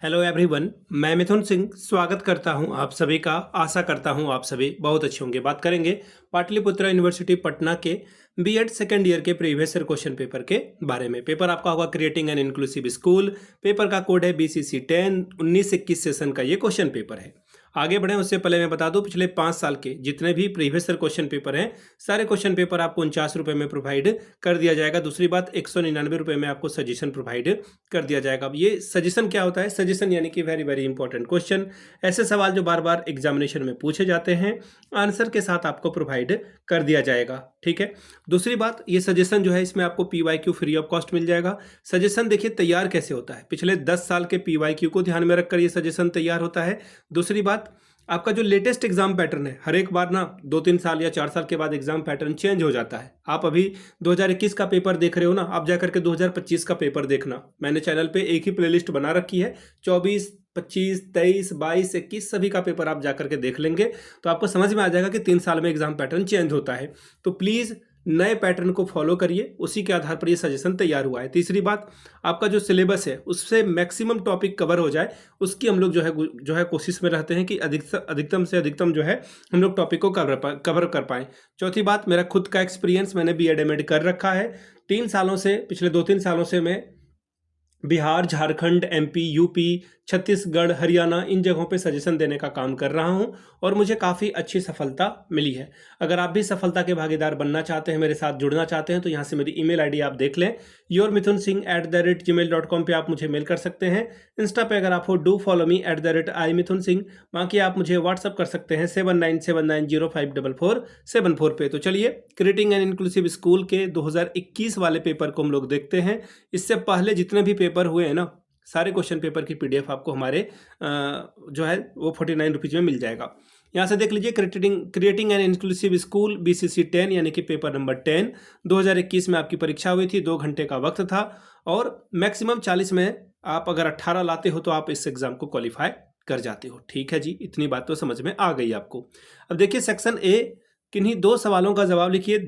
Hello everyone, मैं मिथुन सिंह स्वागत करता हूं आप सभी का। आशा करता हूं आप सभी बहुत अच्छे होंगे। बात करेंगे पाटलिपुत्रा यूनिवर्सिटी पटना के बीएड सेकेंड ईयर के प्रीवियस ईयर क्वेश्चन पेपर के बारे में। पेपर आपका होगा creating an inclusive school. Paper का कोड है BCC 10 19-21 सेशन का ये क्वेश्चन पेपर है। आगे बढ़ें उससे पहले मैं बता दूं, पिछले 5 साल के जितने भी प्रीवियस ईयर क्वेश्चन पेपर हैं सारे क्वेश्चन पेपर आपको 49 रुपये में प्रोवाइड कर दिया जाएगा। दूसरी बात, 199 रुपये में आपको सजेशन प्रोवाइड कर दिया जाएगा। अब ये सजेशन क्या होता है? सजेशन यानी कि वेरी वेरी इंपॉर्टेंट क्वेश्चन, ऐसे सवाल जो बार बार एग्जामिनेशन में पूछे जाते हैं, आंसर के साथ आपको प्रोवाइड कर दिया जाएगा। ठीक है। दूसरी बात, ये सजेशन जो है इसमें आपको PYQ फ्री ऑफ कॉस्ट मिल जाएगा। सजेशन देखिए तैयार कैसे होता है, पिछले 10 साल के PYQ को ध्यान में रखकर ये सजेशन तैयार होता है। दूसरी बात, आपका जो लेटेस्ट एग्जाम पैटर्न है, हर एक बार ना 2-3 साल या 4 साल के बाद एग्जाम पैटर्न चेंज हो जाता है। आप अभी 2021 का पेपर देख रहे हो ना, आप जाकर के 2025 का पेपर देखना। मैंने चैनल पे एक ही प्लेलिस्ट बना रखी है, 24, 25, 23, 22, 21 सभी का पेपर आप जाकर के देख लेंगे तो आपको समझ में आ जाएगा कि 3 साल में एग्जाम पैटर्न चेंज होता है। तो प्लीज़ नए पैटर्न को फॉलो करिए, उसी के आधार पर ये सजेशन तैयार हुआ है। तीसरी बात, आपका जो सिलेबस है उससे मैक्सिमम टॉपिक कवर हो जाए, उसकी हम लोग जो है कोशिश में रहते हैं कि अधिकतम से अधिकतम जो है हम लोग टॉपिक को कवर कर पाएँ। चौथी बात, मेरा खुद का एक्सपीरियंस, मैंने BEd MAd कर रखा है। 3 सालों से, पिछले 2-3 सालों से मैं बिहार, झारखंड, MP, UP, छत्तीसगढ़, हरियाणा इन जगहों पे सजेशन देने का काम कर रहा हूं और मुझे काफ़ी अच्छी सफलता मिली है। अगर आप भी सफलता के भागीदार बनना चाहते हैं, मेरे साथ जुड़ना चाहते हैं, तो यहाँ से मेरी email ID आप देख लें, yourmithunsingh@gmail.com पे आप मुझे मेल कर सकते हैं। इंस्टा पे अगर आप हो, डू फॉलो मी @imithunsingh। बाकी आप मुझे व्हाट्सअप कर सकते हैं 7979054474 पे। तो चलिए क्रिएटिंग एन इंक्लूसिव स्कूल के 2021 वाले पेपर को हम लोग देखते हैं। इससे पहले जितने भी पेपर हुए हैं ना, सारे क्वेश्चन पेपर की PDF आपको हमारे जो है वो 49 रुपीज़ में मिल जाएगा। यहाँ से देख लीजिए, creating an inclusive school BCC 10 यानी कि पेपर नंबर 10 2021 में आपकी परीक्षा हुई थी। 2 घंटे का वक्त था और मैक्सिमम 40 में आप अगर 18 लाते हो तो आप इस एग्जाम को क्वालिफाई कर जाते हो। ठीक है जी, इतनी बात तो समझ में आ गई आपको। अब देखिए सेक्शन A, किन्हीं 2 सवालों का जवाब लिखिए।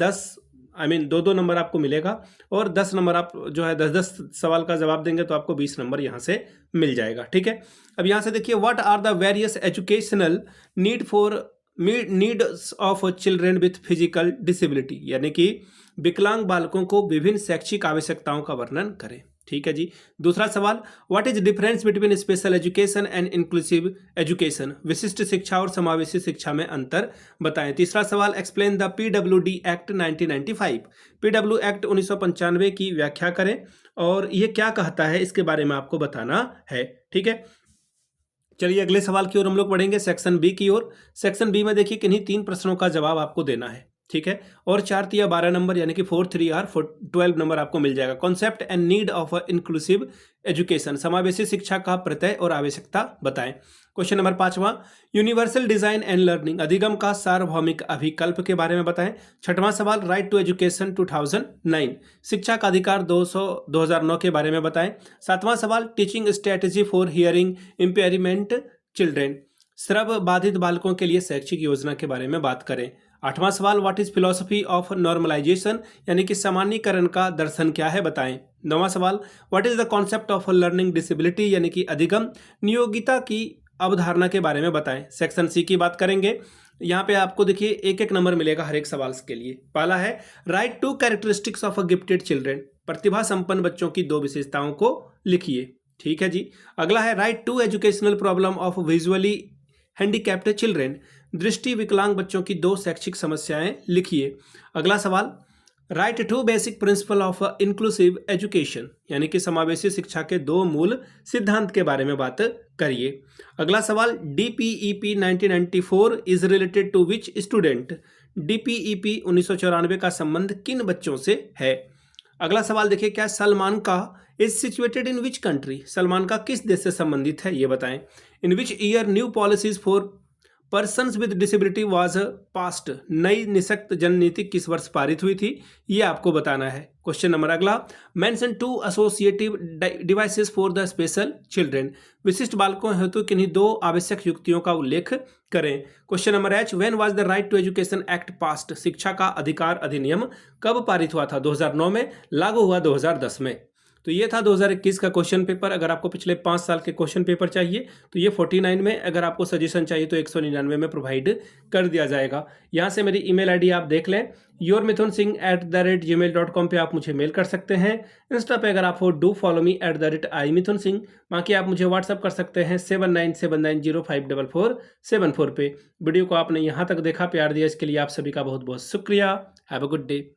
2 नंबर आपको मिलेगा और 10 नंबर आप जो है 10-10 सवाल का जवाब देंगे तो आपको 20 नंबर यहाँ से मिल जाएगा। ठीक है। अब यहाँ से देखिए, what are the various educational needs of children with physical disability, यानी कि विकलांग बालकों को विभिन्न शैक्षिक आवश्यकताओं का वर्णन करें। ठीक है जी। दूसरा सवाल, what is difference between special education and inclusive education, विशिष्ट शिक्षा और समावेशी शिक्षा में अंतर बताएं। तीसरा सवाल, explain the PWD act 1995, PW act 1995 की व्याख्या करें और ये क्या कहता है इसके बारे में आपको बताना है। ठीक है। चलिए अगले सवाल की ओर हम लोग बढ़ेंगे, सेक्शन B की ओर। सेक्शन B में देखिए किन्हीं 3 प्रश्नों का जवाब आपको देना है। ठीक है। और 4 या 12 नंबर यानी कि 4 3 और 12 नंबर आपको मिल जाएगा। Concept and need of inclusive education, समावेशी शिक्षा का प्रत्यय और आवश्यकता बताएं। क्वेश्चन नंबर 5वां, यूनिवर्सल डिजाइन एंड लर्निंग, अधिगम का सार्वभौमिक अभिकल्प के बारे में बताएं। 6वां सवाल, राइट टू एजुकेशन 2009, शिक्षा का अधिकार 2009 के बारे में बताएं। 7वां सवाल, teaching strategy for hearing impairment children, श्रव बाधित बालकों के लिए शैक्षिक योजना के बारे में बात करें। 8वां सवाल, what is philosophy of normalisation, यानी कि सामान्यीकरण का दर्शन क्या है बताएं। 9वां सवाल, what is the concept of learning disability, यानी कि अधिगम नियोगिता की अवधारणा के बारे में बताएं। सेक्शन C की बात करेंगे। यहाँ पे आपको देखिए एक एक नंबर मिलेगा हर एक सवाल के लिए। पहला है, write two characteristics of a gifted children, प्रतिभा संपन्न बच्चों की 2 विशेषताओं को लिखिए। ठीक है जी। अगला है, write two educational problem of visually handicapped children, दृष्टि विकलांग बच्चों की 2 शैक्षिक समस्याएं लिखिए। अगला सवाल, write two basic principle of inclusive education, यानी कि समावेशी शिक्षा के 2 मूल सिद्धांत के बारे में बात करिए। अगला सवाल, DPEP 1994 is related to which student, DPEP 1994 का संबंध किन बच्चों से है। अगला सवाल देखिए, क्या Salamanca is situated in which country, Salamanca किस देश से संबंधित है ये बताएं। In which year new policies for persons with disability was passed, नई निःशक्त जन नीति किस वर्ष पारित हुई थी ये आपको बताना है। क्वेश्चन नंबर अगला, mention 2 associative devices for the special children, विशिष्ट बालकों हेतु किन्हीं 2 आवश्यक युक्तियों का उल्लेख करें। Question number H, when was the right to education act passed, शिक्षा का अधिकार अधिनियम कब पारित हुआ था? 2009 में, लागू हुआ 2010 में। तो ये था 2021 का क्वेश्चन पेपर। अगर आपको पिछले 5 साल के क्वेश्चन पेपर चाहिए तो ये 49 में, अगर आपको सजेशन चाहिए तो 199 में प्रोवाइड कर दिया जाएगा। यहाँ से मेरी email ID आप देख लें, yourmithunsingh@gmail.com पे आप मुझे मेल कर सकते हैं। इंस्टा पे अगर आप हो डू फॉलो मी @imithunsingh। बाकी आप मुझे व्हाट्सअप कर सकते हैं 7979054474 पे। वीडियो को आपने यहाँ तक देखा, प्यार दिया, इसके लिए आप सभी का बहुत बहुत शुक्रिया। Have a good day.